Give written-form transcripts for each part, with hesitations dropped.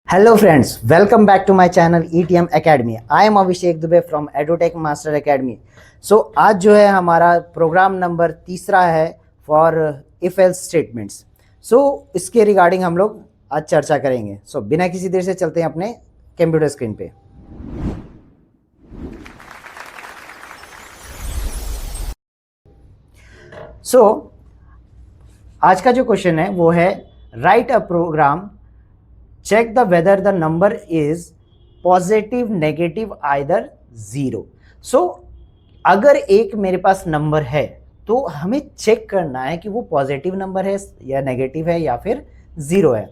Hello friends, welcome back to my channel ETM Academy. I am Abhishek Dubey from EduTech Master Academy. So आज जो है हमारा programme number तीसरा है for if else statements. सो इसके regarding हम लोग आज चर्चा करेंगे. सो बिना किसी देर से चलते हैं अपने कंप्यूटर स्क्रीन पे. सो आज का जो क्वेश्चन है वो है write a program check the whether the number is positive negative either zero. So अगर एक मेरे पास नंबर है तो हमें चेक करना है कि वो पॉजिटिव नंबर है या नेगेटिव है या फिर जीरो है.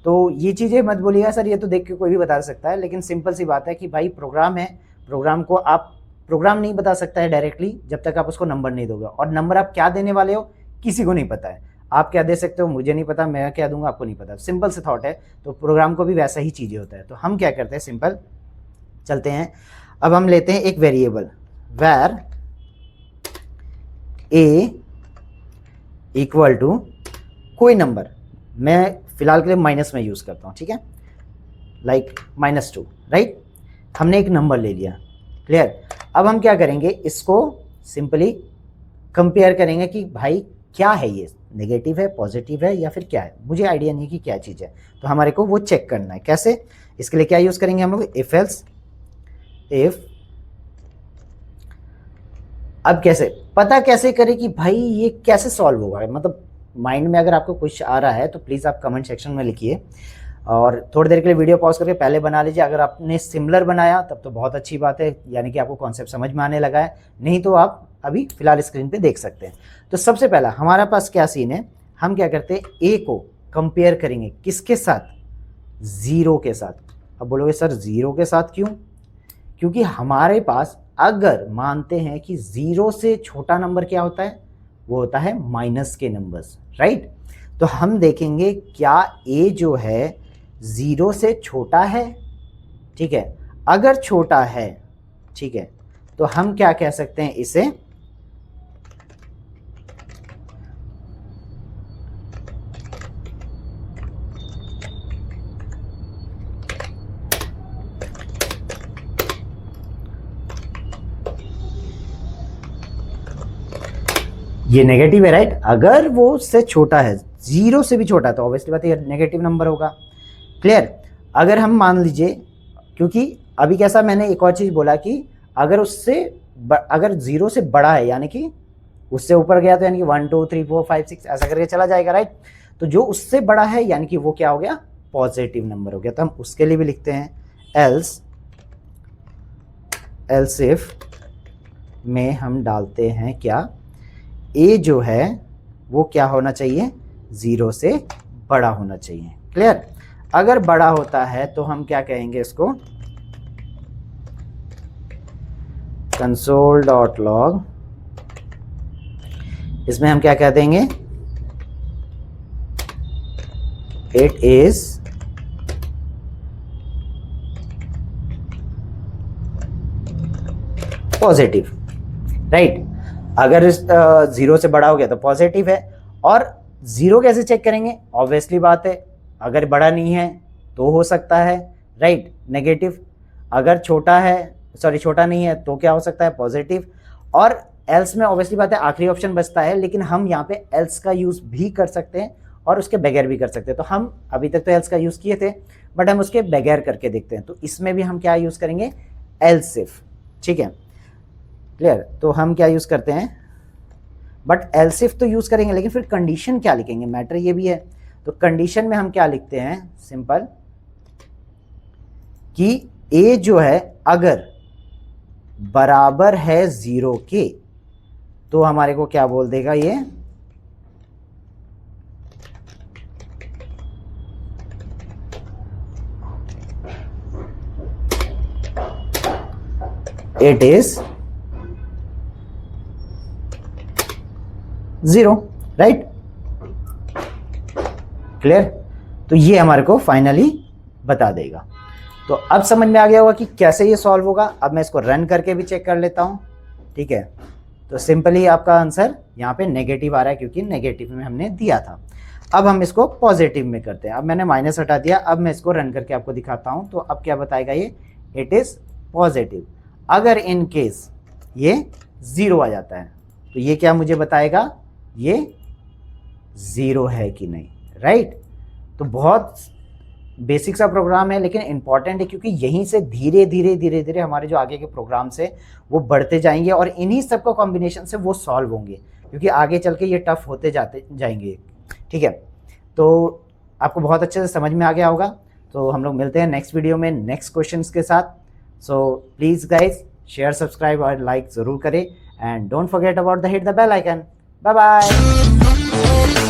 तो ये चीज़ें मत बोलिएगा सर ये तो देख के कोई भी बता सकता है, लेकिन सिंपल सी बात है कि भाई प्रोग्राम है, प्रोग्राम को आप प्रोग्राम नहीं बता सकता है डायरेक्टली जब तक आप उसको नंबर नहीं दोगे. और नंबर आप क्या देने वाले हो किसी को नहीं पता है. आप क्या दे सकते हो मुझे नहीं पता, मैं क्या दूंगा आपको नहीं पता. सिंपल से थॉट है. तो प्रोग्राम को भी वैसा ही चीज़ें होता है. तो हम क्या करते हैं, सिंपल चलते हैं. अब हम लेते हैं एक variable var a equal to कोई नंबर. मैं फिलहाल के लिए माइनस में यूज़ करता हूँ, ठीक है, लाइक -2. राइट, हमने एक नंबर ले लिया. क्लियर. अब हम क्या करेंगे, इसको सिंपली कंपेयर करेंगे कि भाई क्या है, ये नेगेटिव है पॉजिटिव है या फिर क्या है. मुझे आइडिया नहीं कि क्या चीज़ है, तो हमारे को वो चेक करना है. कैसे, इसके लिए क्या यूज़ करेंगे हम लोग, इफ एल्स. इफ अब कैसे पता कैसे करें कि भाई ये कैसे सॉल्व होगा. मतलब माइंड में अगर आपको कुछ आ रहा है तो प्लीज़ आप कमेंट सेक्शन में लिखिए और थोड़ी देर के लिए वीडियो पॉज करके पहले बना लीजिए. अगर आपने सिमिलर बनाया तब तो बहुत अच्छी बात है, यानी कि आपको कॉन्सेप्ट समझ में आने लगा है. नहीं तो आप अभी फिलहाल स्क्रीन पे देख सकते हैं. तो सबसे पहला हमारे पास क्या सीन है, हम क्या करते हैं, ए को कंपेयर करेंगे किसके साथ, ज़ीरो के साथ. अब बोलोगे सर ज़ीरो के साथ क्यों, क्योंकि हमारे पास अगर मानते हैं कि ज़ीरो से छोटा नंबर क्या होता है, वो होता है माइनस के नंबर्स. राइट, तो हम देखेंगे क्या ए जो है ज़ीरो से छोटा है. ठीक है, अगर छोटा है, ठीक है, तो हम क्या कह सकते हैं इसे, ये नेगेटिव है. राइट, अगर वो उससे छोटा है, जीरो से भी छोटा है, तो ऑब्वियसली बात है नेगेटिव नंबर होगा. क्लियर. अगर हम मान लीजिए, क्योंकि अभी कैसा मैंने एक और चीज़ बोला कि अगर उससे अगर जीरो से बड़ा है यानी कि उससे ऊपर गया तो यानी कि 1 2 3 4 5 6 ऐसा करके चला जाएगा. राइट, तो जो उससे बड़ा है यानी कि वो क्या हो गया, पॉजिटिव नंबर हो गया. तो हम उसके लिए भी लिखते हैं एल्स. एल्स इफ में हम डालते हैं क्या, ए जो है वो क्या होना चाहिए, ज़ीरो से बड़ा होना चाहिए. क्लियर. अगर बड़ा होता है तो हम क्या कहेंगे इसको, console.log. इसमें हम क्या कह देंगे, इट इज पॉजिटिव. राइट, अगर ज़ीरो से बड़ा हो गया तो पॉजिटिव है. और ज़ीरो कैसे चेक करेंगे, ऑब्वियसली बात है अगर बड़ा नहीं है तो हो सकता है राइट नेगेटिव, अगर छोटा है सॉरी छोटा नहीं है तो क्या हो सकता है, पॉजिटिव. और एल्स में ऑब्वियसली बात है आखिरी ऑप्शन बचता है, लेकिन हम यहाँ पे एल्स का यूज़ भी कर सकते हैं और उसके बगैर भी कर सकते हैं. तो हम अभी तक तो एल्स का यूज़ किए थे, बट हम उसके बगैर करके देखते हैं. तो इसमें भी हम क्या यूज़ करेंगे, एल्स इफ. ठीक है, क्लियर. तो हम क्या यूज़ करते हैं, बट एल्स इफ तो यूज़ करेंगे, लेकिन फिर कंडीशन क्या लिखेंगे, मैटर ये भी है. तो कंडीशन में हम क्या लिखते हैं, सिंपल कि ए जो है अगर बराबर है ज़ीरो के, तो हमारे को क्या बोल देगा ये, it is zero. Right, clear. तो ये हमारे को फाइनली बता देगा. तो अब समझ में आ गया होगा कि कैसे ये सॉल्व होगा. अब मैं इसको रन करके भी चेक कर लेता हूं. ठीक है, तो सिंपली आपका आंसर यहाँ पे नेगेटिव आ रहा है क्योंकि नेगेटिव में हमने दिया था. अब हम इसको पॉजिटिव में करते हैं। अब मैंने माइनस हटा दिया, अब मैं इसको रन करके आपको दिखाता हूं। तो अब क्या बताएगा ये, इट इज पॉजिटिव। अगर इन केस ये 0 आ जाता है तो ये क्या मुझे बताएगा, ये 0 है कि नहीं, राइट। तो बहुत बेसिक सा प्रोग्राम है लेकिन इंपॉर्टेंट है, क्योंकि यहीं से धीरे धीरे धीरे धीरे हमारे जो आगे के प्रोग्राम्स है वो बढ़ते जाएंगे और इन्हीं सब का कॉम्बिनेशन से वो सॉल्व होंगे, क्योंकि आगे चल के ये टफ होते जाते जाएंगे। ठीक है, तो आपको बहुत अच्छे से समझ में आ गया होगा। तो हम लोग मिलते हैं नेक्स्ट वीडियो में नेक्स्ट क्वेश्चंस के साथ। So please guys share, subscribe और लाइक ज़रूर करें, and don't forget about the hit the bell icon. Bye bye.